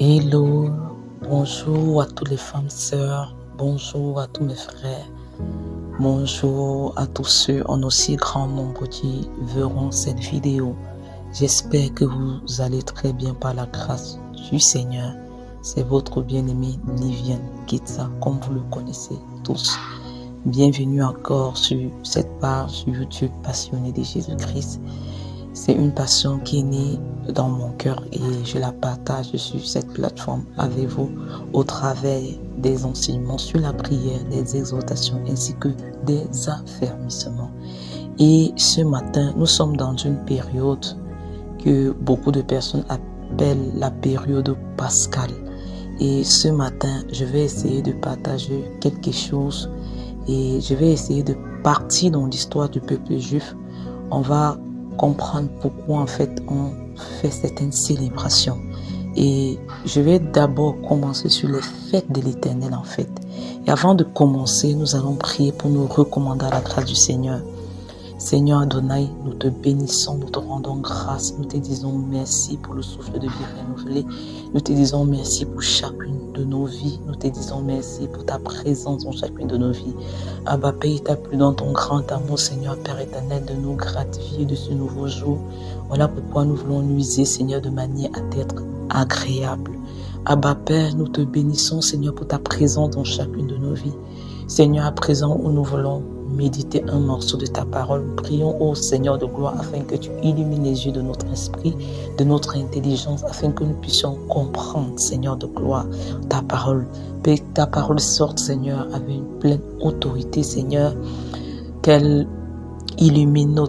Hello, bonjour à toutes les femmes sœurs, bonjour à tous mes frères, bonjour à tous ceux en aussi grand nombre qui verront cette vidéo. J'espère que vous allez très bien par la grâce du Seigneur. C'est votre bien-aimé Liviane Kitsa, comme vous le connaissez tous. Bienvenue encore sur cette page YouTube Passionné de Jésus-Christ. C'est une passion qui est née dans mon cœur et je la partage sur cette plateforme avec vous au travers des enseignements sur la prière, des exhortations ainsi que des affermissements. Et ce matin, nous sommes dans une période que beaucoup de personnes appellent la période pascale. Et ce matin, je vais essayer de partager quelque chose et je vais essayer de partir dans l'histoire du peuple juif. On va comprendre pourquoi en fait on fait certaines célébrations. Et je vais d'abord commencer sur les fêtes de l'Éternel en fait. Et avant de commencer, nous allons prier pour nous recommander à la grâce du Seigneur. Seigneur Adonai, nous te bénissons, nous te rendons grâce, nous te disons merci pour le souffle de vie renouvelé, nous te disons merci pour chacune de nos vies, nous te disons merci pour ta présence dans chacune de nos vies. Abba Père, il t'a plu dans ton grand amour, Seigneur Père éternel, de nous gratifier de ce nouveau jour. Voilà pourquoi nous voulons l'user, Seigneur, de manière à être agréable. Abba Père, nous te bénissons, Seigneur, pour ta présence dans chacune de nos vies. Seigneur, à présent où nous voulons méditer un morceau de ta parole, nous prions au Seigneur de gloire afin que tu illumines les yeux de notre esprit, de notre intelligence, afin que nous puissions comprendre, Seigneur de gloire, ta parole. Que ta parole sorte, Seigneur, avec une pleine autorité, Seigneur, qu'elle illumine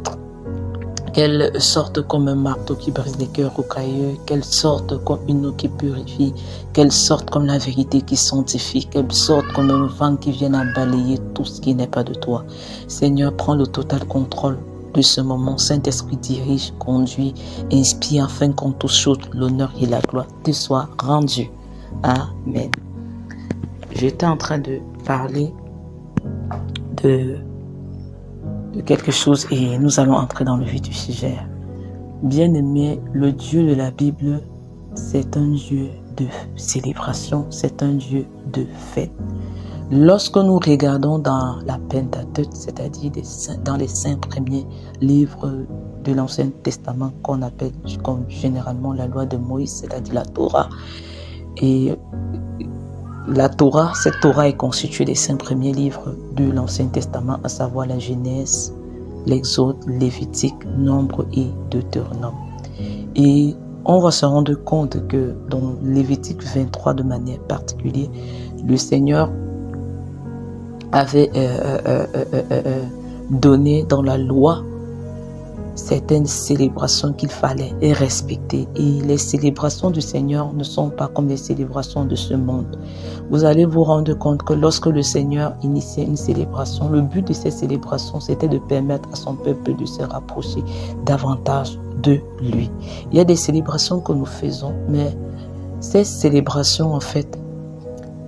qu'elle sorte comme un marteau qui brise les cœurs rocailleux, qu'elle sorte comme une eau qui purifie, qu'elle sorte comme la vérité qui sanctifie, qu'elle sorte comme un vent qui vient à balayer tout ce qui n'est pas de toi. Seigneur, prends le total contrôle de ce moment. Saint-Esprit dirige, conduit, inspire afin qu'en toute chose, l'honneur et la gloire te soient rendus. Amen. J'étais en train de parler de quelque chose et nous allons entrer dans le vif du sujet. Bien-aimé, le Dieu de la Bible, c'est un Dieu de célébration, c'est un Dieu de fête. Lorsque nous regardons dans la Pentateuque, c'est-à-dire dans les 5 premiers livres de l'Ancien Testament qu'on appelle comme généralement la loi de Moïse, c'est-à-dire la Torah, et la Torah, cette Torah est constituée des 5 premiers livres de l'Ancien Testament, à savoir la Genèse, l'Exode, Lévitique, Nombre et Deutéronome. Et on va se rendre compte que dans Lévitique 23 de manière particulière, le Seigneur avait donné dans la loi certaines célébrations qu'il fallait respecter. Et les célébrations du Seigneur ne sont pas comme les célébrations de ce monde. Vous allez vous rendre compte que lorsque le Seigneur initiait une célébration, le but de cette célébration, c'était de permettre à son peuple de se rapprocher davantage de lui. Il y a des célébrations que nous faisons, mais ces célébrations, en fait,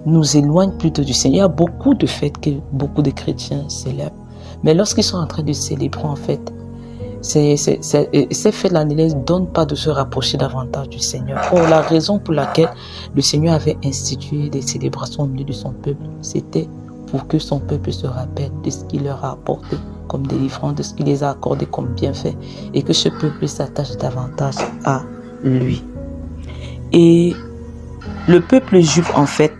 nous éloignent plutôt du Seigneur. Il y a beaucoup de fêtes que beaucoup de chrétiens célèbrent. Mais lorsqu'ils sont en train de célébrer, en fait, ces fêtes-là ne les donnent pas de se rapprocher davantage du Seigneur. Or, la raison pour laquelle le Seigneur avait institué des célébrations au milieu de son peuple, c'était pour que son peuple se rappelle de ce qu'il leur a apporté comme délivrance, de ce qu'il les a accordé comme bienfait, et que ce peuple s'attache davantage à lui. Et le peuple juif, en fait,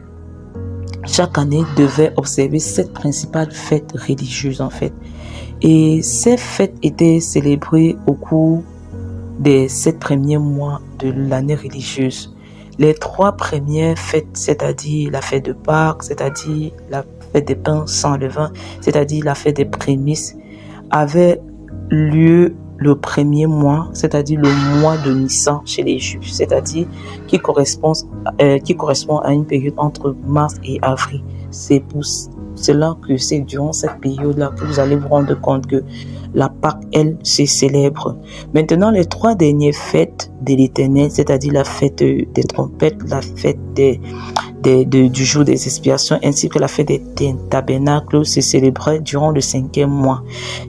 chaque année devait observer cette principale fête religieuse, en fait. Et ces fêtes étaient célébrées au cours des 7 premiers mois de l'année religieuse. Les 3 premières fêtes, c'est-à-dire la fête de Pâques, c'est-à-dire la fête des pains sans levain, c'est-à-dire la fête des prémices, avaient lieu le premier mois, c'est-à-dire le mois de Nissan chez les Juifs, c'est-à-dire qui correspond à une période entre mars et avril. C'est pour cela que c'est durant cette période-là que vous allez vous rendre compte que la Pâque, elle, se célèbre. Maintenant, les 3 dernières fêtes de l'Éternel, c'est-à-dire la fête des trompettes, la fête du jour des expiations, ainsi que la fête des tabernacles, se célébraient durant le 5e mois,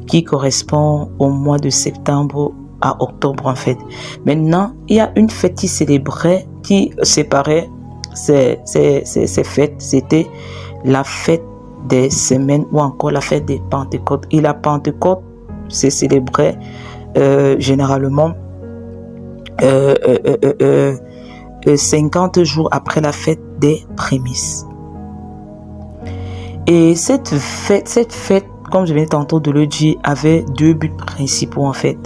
qui correspond au mois de septembre à octobre, en fait. Maintenant, il y a une fête qui qui séparait ces fêtes, c'était la fête des semaines ou encore la fête des Pentecôtes. Et la Pentecôte se célébrait généralement 50 jours après la fête des prémices. Et cette fête, comme je viens tantôt de le dire, avait deux buts principaux en fait.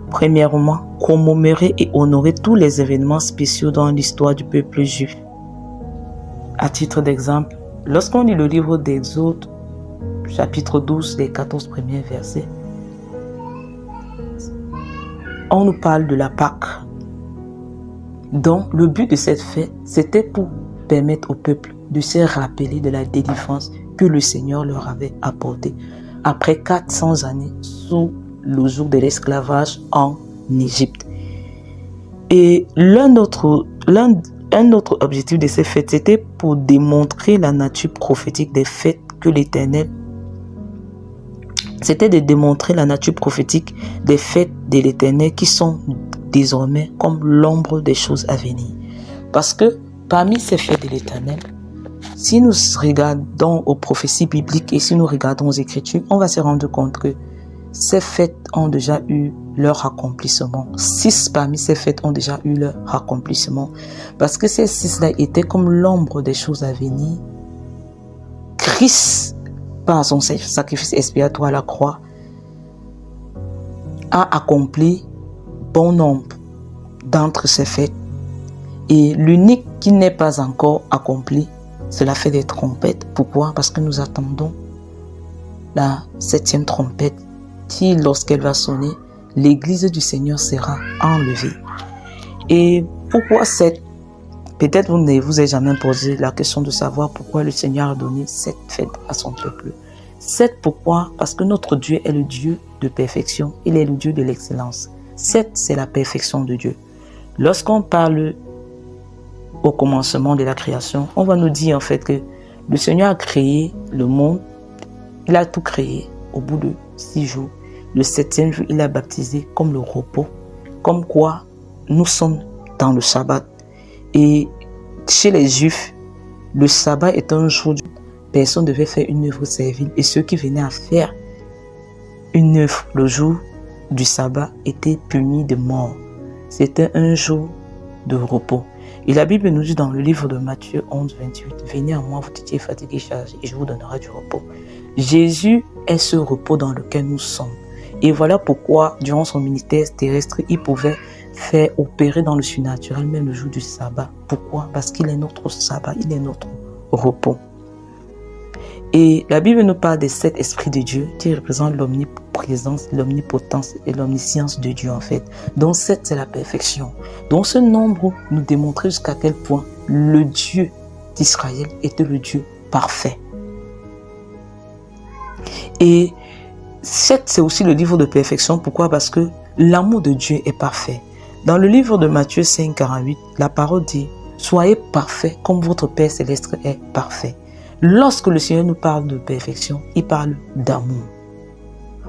Premièrement, commémorer et honorer tous les événements spéciaux dans l'histoire du peuple juif. À titre d'exemple, lorsqu'on lit le livre d'Exode, chapitre 12, les 14 premiers versets, on nous parle de la Pâque. Donc, le but de cette fête, c'était pour permettre au peuple de se rappeler de la délivrance que le Seigneur leur avait apportée après 400 années sous le joug de l'esclavage en Égypte. Et un autre objectif de ces fêtes, c'était pour démontrer la nature prophétique des fêtes que l'Éternel, c'était de démontrer la nature prophétique des fêtes de l'Éternel qui sont désormais comme l'ombre des choses à venir. Parce que parmi ces fêtes de l'Éternel, si nous regardons aux prophéties bibliques et si nous regardons aux Écritures, on va se rendre compte que ces fêtes ont déjà eu leur accomplissement. 6 parmi ces fêtes ont déjà eu leur accomplissement. Parce que ces 6-là étaient comme l'ombre des choses à venir. Christ, par son sacrifice expiatoire à la croix, a accompli bon nombre d'entre ces fêtes. Et l'unique qui n'est pas encore accompli, c'est la fête des trompettes. Pourquoi? Parce que nous attendons la 7e trompette qui, lorsqu'elle va sonner, l'église du Seigneur sera enlevée. Et pourquoi cette? Peut-être vous ne vous êtes jamais posé la question de savoir pourquoi le Seigneur a donné cette fête à son peuple. 7, pourquoi? Parce que notre Dieu est le Dieu de perfection. Il est le Dieu de l'excellence. 7, c'est la perfection de Dieu. Lorsqu'on parle au commencement de la création, on va nous dire en fait que le Seigneur a créé le monde. Il a tout créé au bout de 6 jours. Le 7e jour, il a baptisé comme le repos. Comme quoi, nous sommes dans le sabbat. Et chez les Juifs, le sabbat est un jour où personne ne devait faire une œuvre servile. Et ceux qui venaient à faire une œuvre le jour du sabbat étaient punis de mort. C'était un jour de repos. Et la Bible nous dit dans le livre de Matthieu 11, 28, « Venez à moi, vous qui êtes fatigués et chargés, et je vous donnerai du repos. » Jésus est ce repos dans lequel nous sommes. Et voilà pourquoi, durant son ministère terrestre, il pouvait faire opérer dans le surnaturel, même le jour du sabbat. Pourquoi? Parce qu'il est notre sabbat, il est notre repos. Et la Bible nous parle des 7 esprits de Dieu qui représentent l'omniprésence, l'omnipotence et l'omniscience de Dieu en fait. Donc 7, c'est la perfection. Donc ce nombre nous démontrait jusqu'à quel point le Dieu d'Israël était le Dieu parfait. Et 7, c'est aussi le livre de perfection. Pourquoi? Parce que l'amour de Dieu est parfait. Dans le livre de Matthieu 5, 48, la parole dit « Soyez parfaits comme votre Père céleste est parfait ». Lorsque le Seigneur nous parle de perfection, il parle d'amour.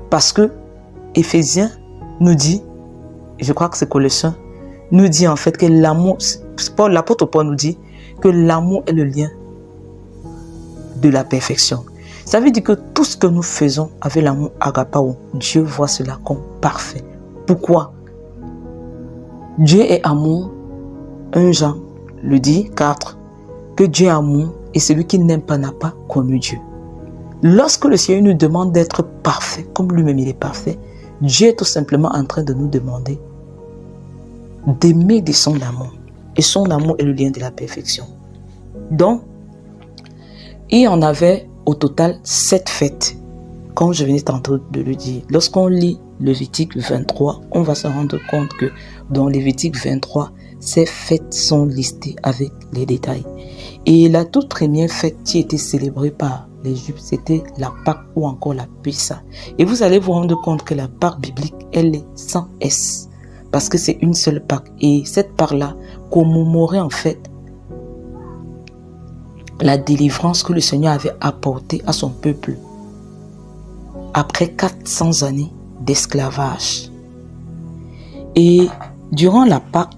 Parce que Éphésiens nous dit, je crois que c'est Colossiens, nous dit en fait que l'amour, l'apôtre Paul nous dit que l'amour est le lien de la perfection. Ça veut dire que tout ce que nous faisons avec l'amour agapao, Dieu voit cela comme parfait. Pourquoi? Dieu est amour. 1 Jean le dit, 4, que Dieu est amour et celui qui n'aime pas n'a pas connu Dieu. Lorsque le Seigneur nous demande d'être parfait, comme lui-même il est parfait, Dieu est tout simplement en train de nous demander d'aimer de son amour. Et son amour est le lien de la perfection. Donc, il y en avait au total 7 fêtes, comme je venais tantôt de le dire. Lorsqu'on lit Lévitique 23, on va se rendre compte que dans Lévitique 23, ces fêtes sont listées avec les détails. Et la toute première fête qui était célébrée par les Juifs, c'était la Pâque ou encore la Pessa. Et vous allez vous rendre compte que la Pâque biblique, elle est sans S. Parce que c'est une seule Pâque. Et cette Pâque-là commémorait en fait la délivrance que le Seigneur avait apportée à son peuple après 400 années d'esclavage. Et durant la Pâque,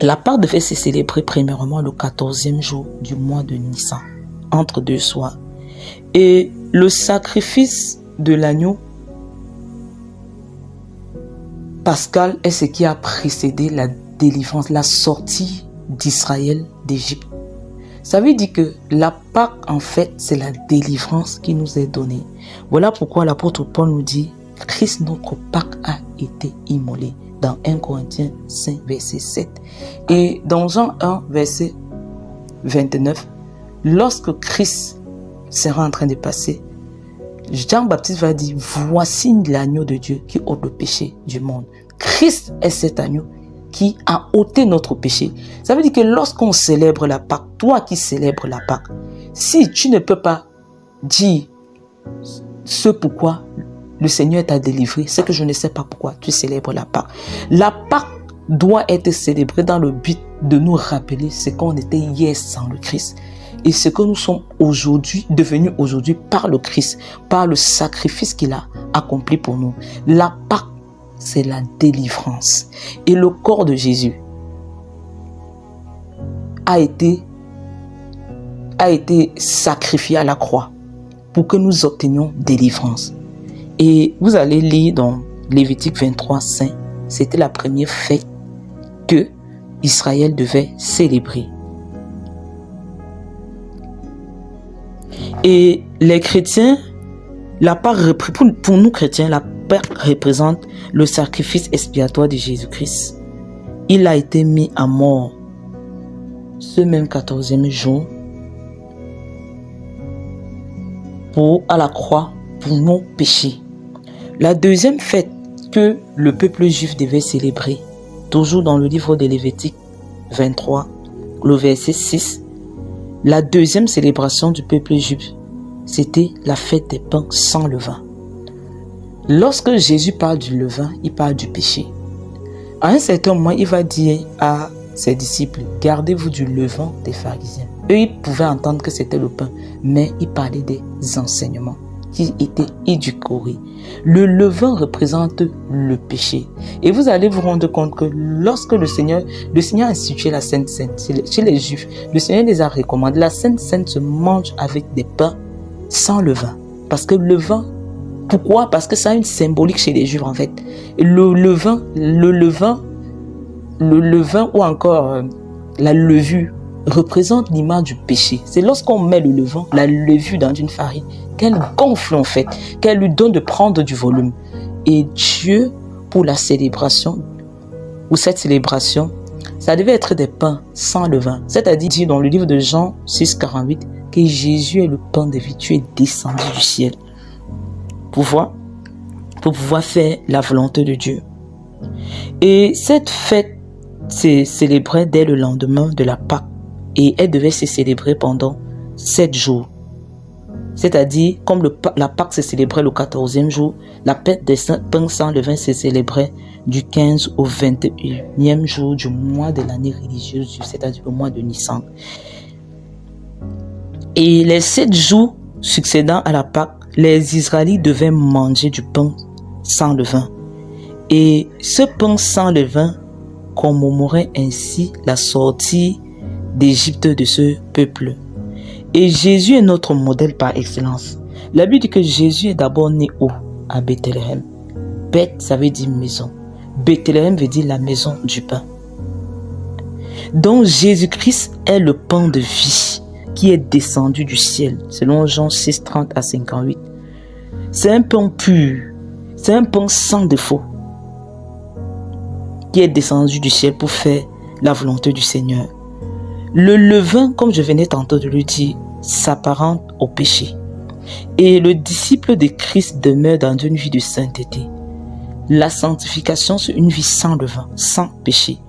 La Pâque devait se célébrer premièrement le 14e jour du mois de Nissan, entre deux soirs. Et le sacrifice de l'agneau pascal est ce qui a précédé la délivrance, la sortie d'Israël d'Égypte. Ça veut dire que la Pâque, en fait, c'est la délivrance qui nous est donnée. Voilà pourquoi l'apôtre Paul nous dit « Christ, notre Pâque, a été immolé » dans 1 Corinthiens 5, verset 7. Et dans Jean 1, verset 29, lorsque Christ sera en train de passer, Jean-Baptiste va dire « Voici l'agneau de Dieu qui ôte le péché du monde ». Christ est cet agneau qui a ôté notre péché. Ça veut dire que lorsqu'on célèbre la Pâque, toi qui célèbres la Pâque, si tu ne peux pas dire ce pourquoi le Seigneur t'a délivré, c'est que je ne sais pas pourquoi tu célèbres la Pâque. La Pâque doit être célébrée dans le but de nous rappeler ce qu'on était hier sans le Christ et ce que nous sommes aujourd'hui, devenus aujourd'hui par le Christ, par le sacrifice qu'il a accompli pour nous. La Pâque, c'est la délivrance. Et le corps de Jésus a été sacrifié à la croix pour que nous obtenions délivrance. Et vous allez lire dans Lévitique 23, 5, c'était la première fête que Israël devait célébrer. Et les chrétiens, la Pâque, pour nous chrétiens, la Pâque représente le sacrifice expiatoire de Jésus-Christ. Il a été mis à mort ce même 14e jour à la croix pour nos péchés. La deuxième fête que le peuple juif devait célébrer, toujours dans le livre de Lévitique 23, le verset 6, la deuxième célébration du peuple juif, c'était la fête des pains sans levain. Lorsque Jésus parle du levain, il parle du péché. À un certain moment, il va dire à ses disciples, gardez-vous du levain des pharisiens. Eux, ils pouvaient entendre que c'était le pain, mais il parlait des enseignements qui étaient édulcorés. Le levain représente le péché. Et vous allez vous rendre compte que lorsque le Seigneur a institué la Sainte Seine, chez les Juifs, le Seigneur les a recommandé. La Sainte Seine se mange avec des pains sans levain. Parce que le levain, pourquoi? Parce que ça a une symbolique chez les Juifs en fait. Et le levain ou encore la levure représente l'image du péché. C'est lorsqu'on met le levain, la levure dans une farine, qu'elle gonfle en fait, qu'elle lui donne de prendre du volume. Et Dieu, pour la célébration, ou cette célébration, ça devait être des pains sans levain. C'est-à-dire dans le livre de Jean 6, 48, que Jésus est le pain de vie, tu es descendu du ciel. Pour pouvoir faire la volonté de Dieu. Et cette fête s'est célébrée dès le lendemain de la Pâque et elle devait se célébrer pendant 7 jours. C'est-à-dire, comme la Pâque se célébrait le 14e jour, la fête des pains sans levain se célébrait du 15 au 21e jour du mois de l'année religieuse, c'est-à-dire le mois de Nissan. Et les 7 jours succédant à la Pâque, les Israélites devaient manger du pain sans levain. Et ce pain sans levain commémorait ainsi la sortie d'Égypte de ce peuple. Et Jésus est notre modèle par excellence. La Bible dit que Jésus est d'abord né où? À Bethléem. Beth, ça veut dire maison. Bethléem veut dire la maison du pain. Donc Jésus-Christ est le pain de vie qui est descendu du ciel, selon Jean 6, 30 à 58. C'est un pain pur, c'est un pain sans défaut, qui est descendu du ciel pour faire la volonté du Seigneur. Le levain, comme je venais tantôt de le dire, s'apparente au péché. Et le disciple de Christ demeure dans une vie de sainteté. La sanctification, c'est une vie sans levain, sans péché.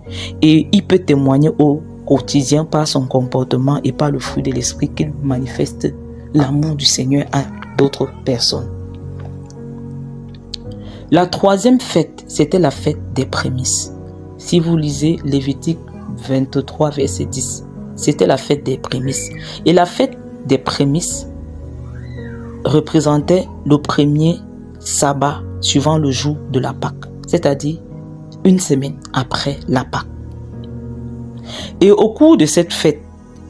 Et il peut témoigner au quotidien par son comportement et par le fruit de l'esprit qu'il manifeste l'amour du Seigneur à d'autres personnes. La troisième fête, c'était la fête des prémices. Si vous lisez Lévitique 23, verset 10, c'était la fête des prémices. Et la fête des prémices représentait le premier sabbat suivant le jour de la Pâque, c'est-à-dire une semaine après la Pâque. Et au cours de cette fête,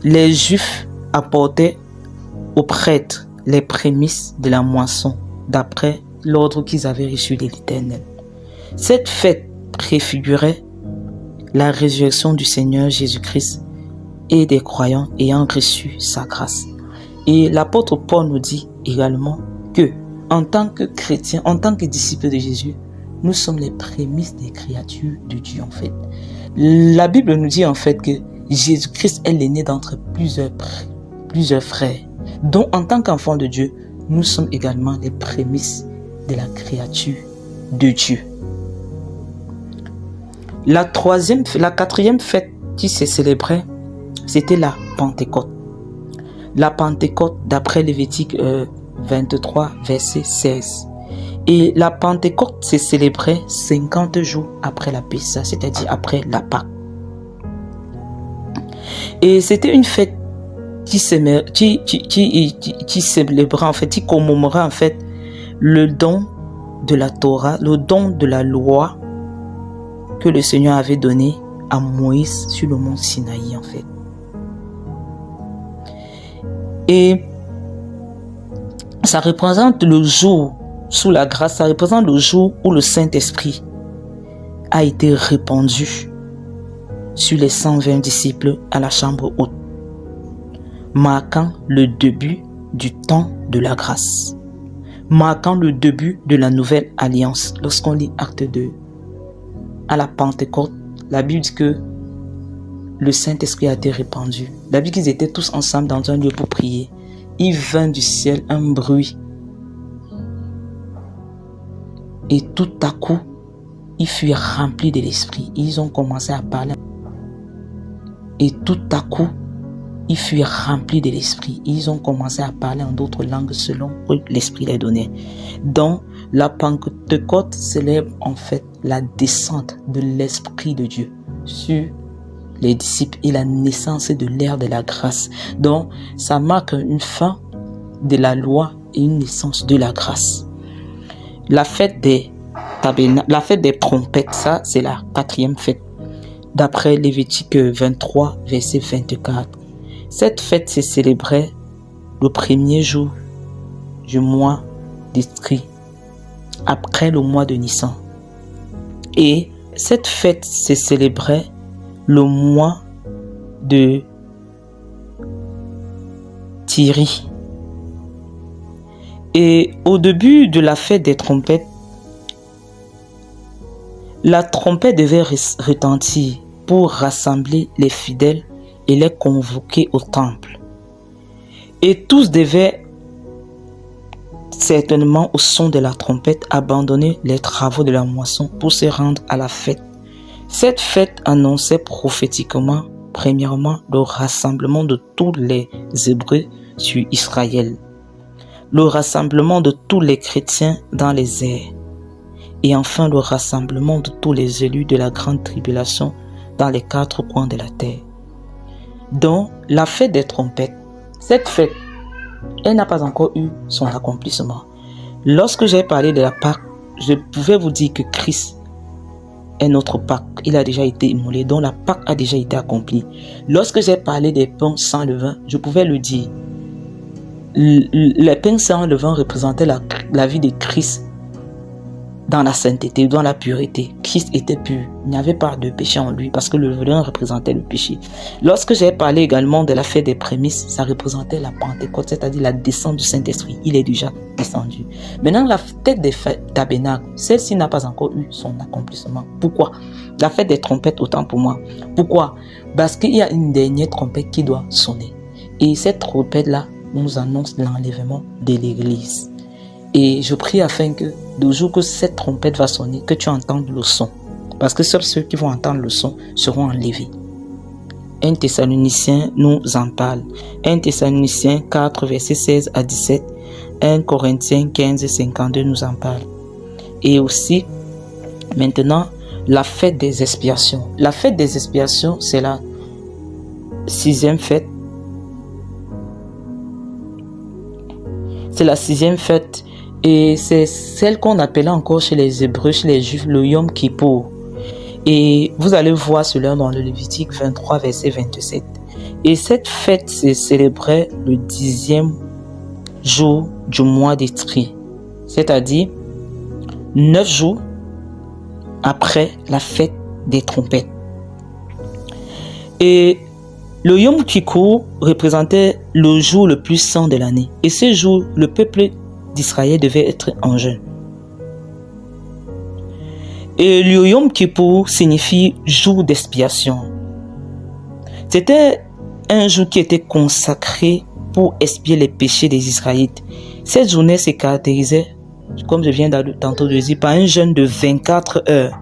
les Juifs apportaient aux prêtres les prémices de la moisson, d'après l'ordre qu'ils avaient reçu de l'Éternel. Cette fête préfigurait la résurrection du Seigneur Jésus-Christ et des croyants ayant reçu sa grâce. Et l'apôtre Paul nous dit également que, en tant que chrétiens, en tant que disciples de Jésus, nous sommes les prémices des créatures de Dieu en fait. La Bible nous dit en fait que Jésus-Christ est l'aîné d'entre plusieurs frères. Donc en tant qu'enfants de Dieu, nous sommes également les prémices de la créature de Dieu. La quatrième fête qui se célébrait, c'était la Pentecôte. La Pentecôte d'après Lévitique 23, verset 16. Et la Pentecôte se célébrait 50 jours après la Pessa, c'est-à-dire après la Pâque. Et c'était une fête qui célébrait en fait, qui commémorait en fait le don de la Torah, le don de la loi que le Seigneur avait donné à Moïse sur le mont Sinaï en fait. Et ça représente le jour sous la grâce, ça représente le jour où le Saint-Esprit a été répandu sur les 120 disciples à la chambre haute, marquant le début du temps de la grâce, marquant le début de la nouvelle alliance. Lorsqu'on lit Acte 2, à la Pentecôte, la Bible dit que le Saint-Esprit a été répandu. La Bible dit qu'ils étaient tous ensemble dans un lieu pour prier. Il vint du ciel un bruit. Et tout à coup, ils furent remplis de l'Esprit. Ils ont commencé à parler. Et tout à coup, ils furent remplis de l'Esprit. Ils ont commencé à parler en d'autres langues selon que l'Esprit les donnait. Donc, la Pentecôte célèbre en fait la descente de l'Esprit de Dieu sur les disciples et la naissance de l'ère de la grâce. Donc, ça marque une fin de la loi et une naissance de la grâce. La fête des trompettes, ça c'est la quatrième fête. D'après Lévitique 23, verset 24. Cette fête se célébrait le premier jour du mois d'Isri, après le mois de Nissan. Et cette fête se célébrait le mois de Thiri. Et au début de la fête des trompettes, la trompette devait retentir pour rassembler les fidèles et les convoquer au temple. Et tous devaient certainement au son de la trompette abandonner les travaux de la moisson pour se rendre à la fête. Cette fête annonçait prophétiquement, premièrement, le rassemblement de tous les Hébreux sur Israël, le rassemblement de tous les chrétiens dans les airs, et enfin le rassemblement de tous les élus de la grande tribulation dans les 4 coins de la terre. Donc, la fête des trompettes, cette fête, elle n'a pas encore eu son accomplissement. Lorsque j'ai parlé de la Pâque, je pouvais vous dire que Christ est notre Pâque. Il a déjà été immolé, donc la Pâque a déjà été accomplie. Lorsque j'ai parlé des pains sans levain, je pouvais le dire. Les pains sans levain représentaient la vie de Christ dans la sainteté, dans la pureté. Christ était pur. Il n'y avait pas de péché en lui parce que le levain représentait le péché. Lorsque j'ai parlé également de la fête des prémices, ça représentait la Pentecôte, c'est-à-dire la descente du Saint-Esprit. Il est déjà descendu. Maintenant, la fête des tabernacles, celle-ci n'a pas encore eu son accomplissement. Pourquoi? La fête des trompettes, autant pour moi. Pourquoi? Parce qu'il y a une dernière trompette qui doit sonner. Et cette trompette-là nous annonce l'enlèvement de l'Église. Et je prie afin que, le jour que cette trompette va sonner, que tu entendes le son. Parce que seuls ceux qui vont entendre le son seront enlevés. 1 Thessaloniciens nous en parle. 1 Thessaloniciens 4, verset 16 à 17. 1 Corinthiens 15, 52 nous en parle. Et aussi, maintenant, la fête des expiations. La fête des expiations, c'est la 6e fête. C'est la 6e fête. Et c'est celle qu'on appelait encore chez les Hébreux, chez les Juifs, le Yom Kippour. Et vous allez voir cela dans le Lévitique 23, verset 27. Et cette fête se célébrait le 10e jour du mois d'Étri, c'est-à-dire 9 jours après la fête des trompettes. Et le Yom Kippour représentait le jour le plus saint de l'année. Et ce jour, le peuple d'Israël devait être en jeûne. Et le Yom Kippour signifie jour d'expiation. C'était un jour qui était consacré pour expier les péchés des Israélites. Cette journée se caractérisait, comme je viens tantôt de dire, par un jeûne de 24 heures.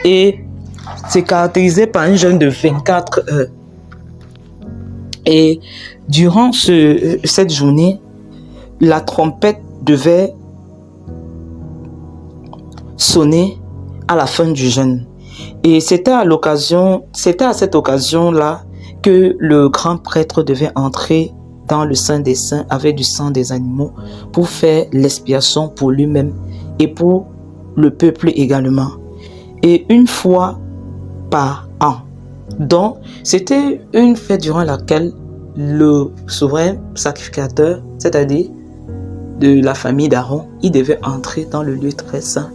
Et se caractérisait par un jeûne de 24 heures. Et durant cette journée, la trompette devait sonner à la fin du jeûne. Et c'était à cette occasion-là que le grand prêtre devait entrer dans le Saint des Saints avec du sang des animaux pour faire l'expiation pour lui-même et pour le peuple également. Et une fois par an. Donc, c'était une fête durant laquelle le souverain sacrificateur, c'est-à-dire de la famille d'Aaron, il devait entrer dans le lieu très saint.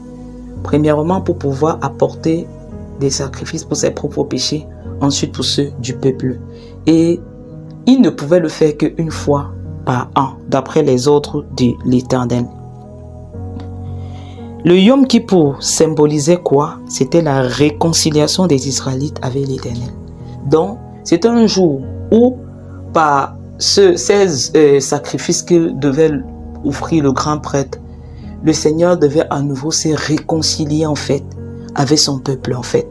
Premièrement, pour pouvoir apporter des sacrifices pour ses propres péchés, ensuite pour ceux du peuple. Et il ne pouvait le faire qu'une fois par an, d'après les ordres de l'Éternel. Le Yom Kippour symbolisait quoi? C'était la réconciliation des Israélites avec l'Éternel. Donc, c'était un jour où, par ces sacrifices que devait offrir le grand prêtre, le Seigneur devait à nouveau se réconcilier en fait avec son peuple en fait.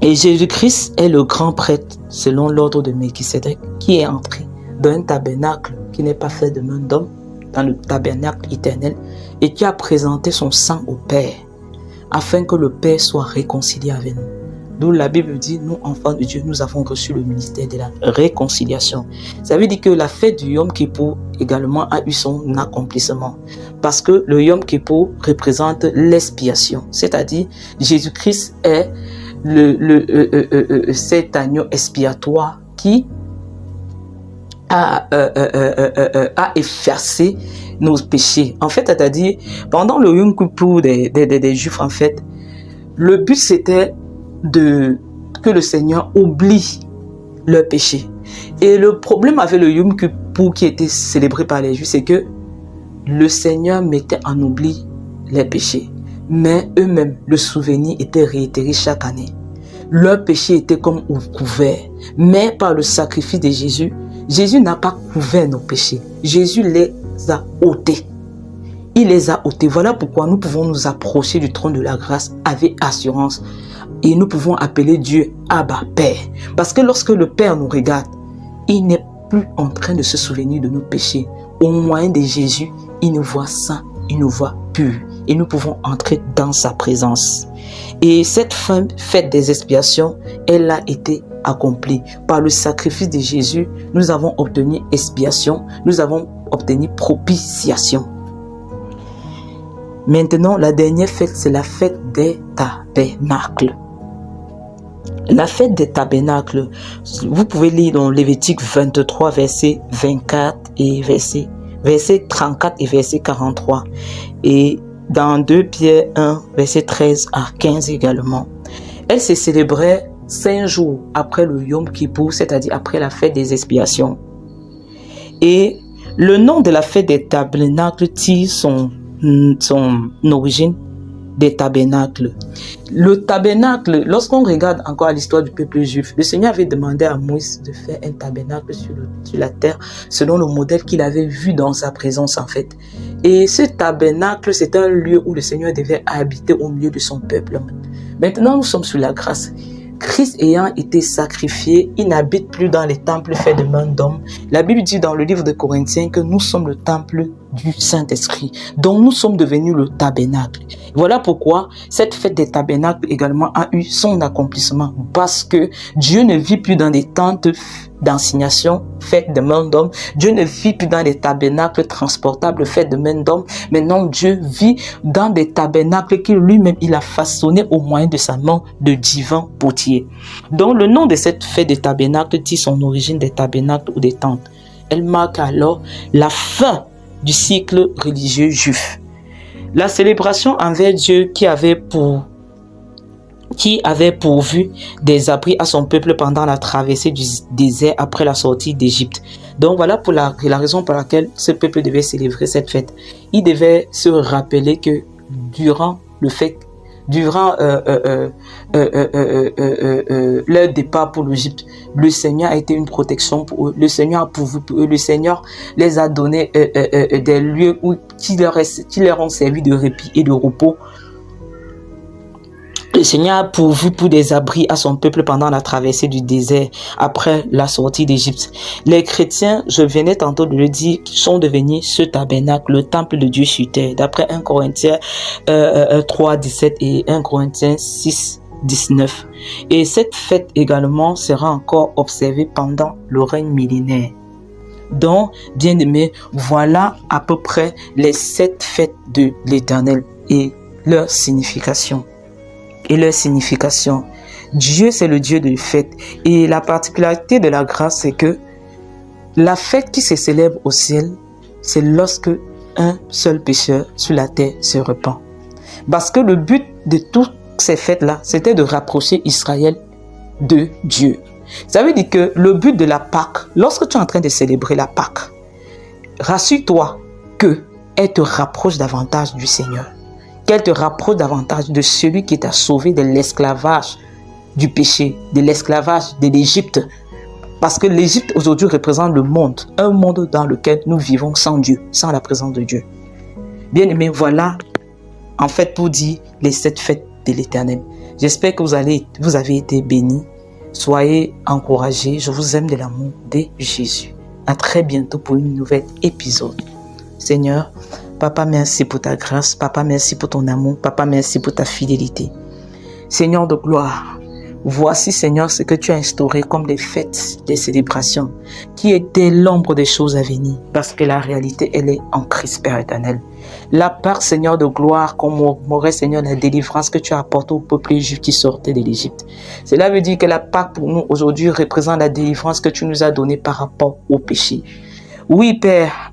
Et Jésus-Christ est le grand prêtre selon l'ordre de Melchisédek qui est entré dans un tabernacle qui n'est pas fait de main d'homme, dans le tabernacle éternel, et qui a présenté son sang au Père afin que le Père soit réconcilié avec nous. D'où la Bible dit, nous enfants de Dieu, nous avons reçu le ministère de la réconciliation. Ça veut dire que la fête du Yom Kippour également a eu son accomplissement. Parce que le Yom Kippour représente l'expiation. C'est-à-dire, Jésus-Christ est cet agneau expiatoire qui a effacé nos péchés. En fait, c'est-à-dire, pendant le Yom Kippour des Juifs, en fait, le but c'était que le Seigneur oublie leurs péchés. Et le problème avec le Yom Kippour qui était célébré par les Juifs, c'est que le Seigneur mettait en oubli les péchés. Mais eux-mêmes, le souvenir était réitéré chaque année. Leurs péchés étaient comme couverts. Mais par le sacrifice de Jésus, Jésus n'a pas couvert nos péchés. Jésus les a ôtés. Il les a ôtés. Voilà pourquoi nous pouvons nous approcher du trône de la grâce avec assurance. Et nous pouvons appeler Dieu Abba, Père. Parce que lorsque le Père nous regarde, il n'est plus en train de se souvenir de nos péchés. Au moyen de Jésus, il nous voit saints, il nous voit purs. Et nous pouvons entrer dans sa présence. Et cette fête des expiations, elle a été accomplie. Par le sacrifice de Jésus, nous avons obtenu expiation, nous avons obtenu propitiation. Maintenant, la dernière fête, c'est la fête des tabernacles. La fête des tabernacles, vous pouvez lire dans Lévitique 23, verset 24 et verset 34 et verset 43. Et dans 2 Pierre 1, verset 13 à 15 également. Elle se célébrait 5 jours après le Yom Kippour, c'est-à-dire après la fête des expiations. Et le nom de la fête des tabernacles tire son origine des tabernacles. Le tabernacle, lorsqu'on regarde encore l'histoire du peuple juif, le Seigneur avait demandé à Moïse de faire un tabernacle sur la terre selon le modèle qu'il avait vu dans sa présence en fait. Et ce tabernacle, c'est un lieu où le Seigneur devait habiter au milieu de son peuple. Maintenant, nous sommes sous la grâce. Christ ayant été sacrifié, il n'habite plus dans les temples faits de main d'homme. La Bible dit dans le livre de Corinthiens que nous sommes le temple du Saint-Esprit. Donc nous sommes devenus le tabernacle. Voilà pourquoi cette fête des tabernacles également a eu son accomplissement, parce que Dieu ne vit plus dans des tentes d'assignation faites de main d'homme. Dieu ne vit plus dans des tabernacles transportables faits de main d'homme. Maintenant, Dieu vit dans des tabernacles qu'il lui-même il a façonnés au moyen de sa main de divin potier. Donc, le nom de cette fête des tabernacles dit son origine des tabernacles ou des tentes. Elle marque alors la fin du cycle religieux juif. La célébration envers Dieu qui avait pourvu des abris à son peuple pendant la traversée du désert après la sortie d'Égypte. Donc voilà pour la raison pour laquelle ce peuple devait célébrer cette fête. Il devait se rappeler que durant leur départ pour l'Égypte, le Seigneur a été une protection pour eux. Le Seigneur a pourvu pour eux. Le Seigneur les a donné des lieux qui leur ont servi de répit et de repos. Le Seigneur a pourvu pour des abris à son peuple pendant la traversée du désert après la sortie d'Égypte. Les chrétiens, je venais tantôt de le dire, sont devenus ce tabernacle, le temple de Dieu sur terre, d'après 1 Corinthiens 3, 17 et 1 Corinthiens 6, 19. Et cette fête également sera encore observée pendant le règne millénaire. Donc, bien-aimés, voilà à peu près les 7 fêtes de l'Éternel et leur signification. Dieu, c'est le Dieu de fête. Et la particularité de la grâce, c'est que la fête qui se célèbre au ciel, c'est lorsque un seul pécheur sur la terre se repent. Parce que le but de toutes ces fêtes-là, c'était de rapprocher Israël de Dieu. Ça veut dire que le but de la Pâque, lorsque tu es en train de célébrer la Pâque, rassure-toi qu'elle te rapproche davantage du Seigneur. Qu'elle te rapproche davantage de celui qui t'a sauvé de l'esclavage du péché, de l'esclavage de l'Égypte. Parce que l'Égypte aujourd'hui représente le monde, un monde dans lequel nous vivons sans Dieu, sans la présence de Dieu. Bien aimé, voilà en fait pour dire les 7 fêtes de l'Éternel. J'espère que vous avez été bénis. Soyez encouragés. Je vous aime de l'amour de Jésus. À très bientôt pour une nouvelle épisode. Seigneur, Papa, merci pour ta grâce. Papa, merci pour ton amour. Papa, merci pour ta fidélité. Seigneur de gloire, voici, Seigneur, ce que tu as instauré comme des fêtes, des célébrations, qui étaient l'ombre des choses à venir, parce que la réalité, elle est en Christ, Père éternel. La part, Seigneur de gloire, commémorait, Seigneur, la délivrance que tu as apportée au peuple juif qui sortait de l'Égypte. Cela veut dire que la Pâque pour nous aujourd'hui représente la délivrance que tu nous as donnée par rapport au péché. Oui, Père,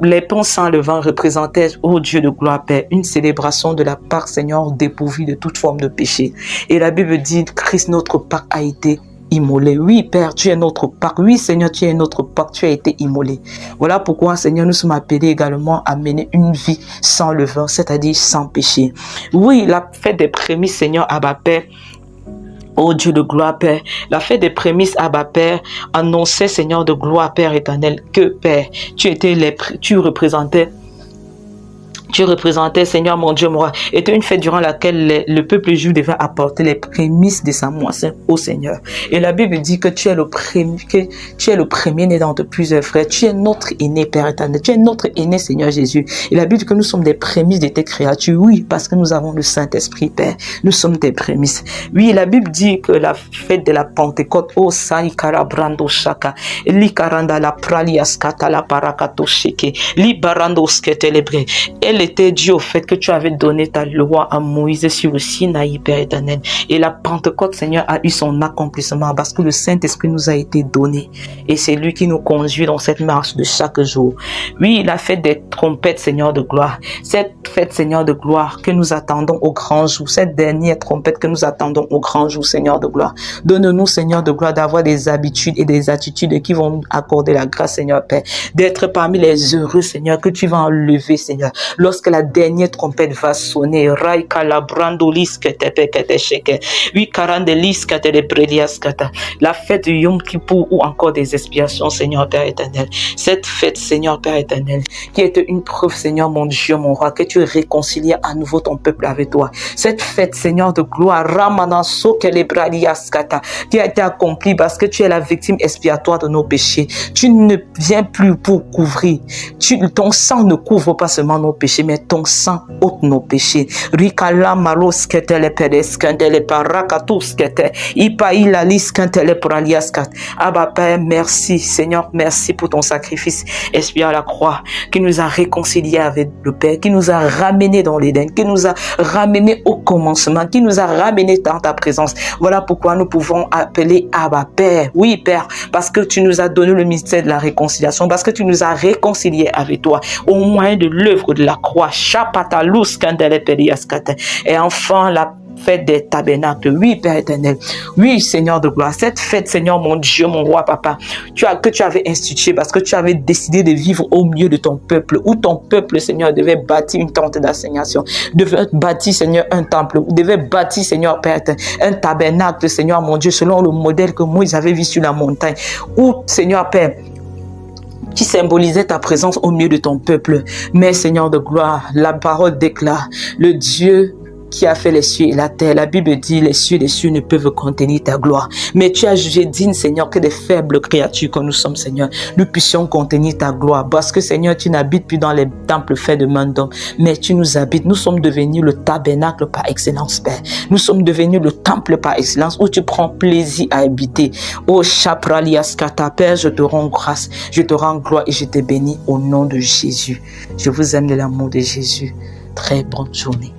les pains sans levain représentaient, ô Dieu de gloire, Père, une célébration de la Pâque, Seigneur, dépourvue de toute forme de péché. Et la Bible dit, Christ, notre Pâque, a été immolé. Oui, Père, tu es notre Pâque. Oui, Seigneur, tu es notre Pâque. Tu as été immolé. Voilà pourquoi, Seigneur, nous sommes appelés également à mener une vie sans levain, c'est-à-dire sans péché. Oui, la fête des prémices, Seigneur, Abba, Père, ô Dieu de gloire, Père, la fête des prémices, Abba, Père, annonçait, Seigneur de gloire, Père éternel, que, Père, tu représentais, Seigneur mon Dieu, moi, était une fête durant laquelle le peuple juif devait apporter les prémices de sa moisson au Seigneur. Et la Bible dit que tu es le premier-né d'entre plusieurs frères. Tu es notre aîné, Père éternel. Tu es notre aîné, Seigneur Jésus. Et la Bible dit que nous sommes des prémices de tes créatures. Oui, parce que nous avons le Saint-Esprit, Père. Nous sommes tes prémices. Oui, la Bible dit que la fête de la Pentecôte, oh, Saïkara Brando Shaka, Likaranda la Praliaskata la Parakato Sheke, Libarando Sketelebre. Elle était due au fait que tu avais donné ta loi à Moïse sur le Sinaï, Père éternel. Et la Pentecôte, Seigneur, a eu son accomplissement parce que le Saint-Esprit nous a été donné. Et c'est lui qui nous conduit dans cette marche de chaque jour. Oui, la fête des trompettes, Seigneur de gloire. Cette fête, Seigneur de gloire, que nous attendons au grand jour. Cette dernière trompette que nous attendons au grand jour, Seigneur de gloire. Donne-nous, Seigneur de gloire, d'avoir des habitudes et des attitudes qui vont nous accorder la grâce, Seigneur Père. D'être parmi les heureux, Seigneur, que tu vas enlever, Seigneur. Lorsque la dernière trompette va sonner, la fête de Yom Kippour ou encore des expiations, Seigneur Père éternel. Cette fête, Seigneur Père éternel, qui est une preuve, Seigneur mon Dieu, mon roi, que tu réconcilies à nouveau ton peuple avec toi. Cette fête, Seigneur de gloire, qui a été accomplie parce que tu es la victime expiatoire de nos péchés. Tu ne viens plus pour couvrir. Ton sang ne couvre pas seulement nos péchés. péchés, mais ton sang ôte nos péchés. Rikala malos ketele pedes kentele parakatus kete ipaila lis kentele praliaskat. Abba Père, merci Seigneur, merci pour ton sacrifice expié à la croix, qui nous a réconciliés avec le Père, qui nous a ramenés dans l'Éden, qui nous a ramenés au commencement, qui nous a ramenés dans ta présence. Voilà pourquoi nous pouvons appeler Abba Père. Oui Père, parce que tu nous as donné le mystère de la réconciliation, parce que tu nous as réconciliés avec toi au moyen de l'œuvre de la croix. Et enfin la fête des tabernacles. Oui, Père éternel. Oui, Seigneur de gloire. Cette fête, Seigneur, mon Dieu, mon roi, papa, que tu avais instituée parce que tu avais décidé de vivre au milieu de ton peuple, où ton peuple, Seigneur, devait bâtir une tente d'assignation, devait bâtir, Seigneur, un temple, devait bâtir, Seigneur, Père, un tabernacle, Seigneur, mon Dieu, selon le modèle que Moïse avait vu sur la montagne, où, Seigneur, Père, qui symbolisait ta présence au milieu de ton peuple. Mais, Seigneur de gloire, la parole déclare, le Dieu qui a fait les cieux et la terre. La Bible dit, les cieux ne peuvent contenir ta gloire. Mais tu as jugé digne, Seigneur, que des faibles créatures que nous sommes, Seigneur, nous puissions contenir ta gloire. Parce que, Seigneur, tu n'habites plus dans les temples faits de main d'homme, mais tu nous habites. Nous sommes devenus le tabernacle par excellence, Père. Nous sommes devenus le temple par excellence où tu prends plaisir à habiter. Oh, Chapraliaskata, Père, je te rends grâce, je te rends gloire et je te bénis au nom de Jésus. Je vous aime de l'amour de Jésus. Très bonne journée.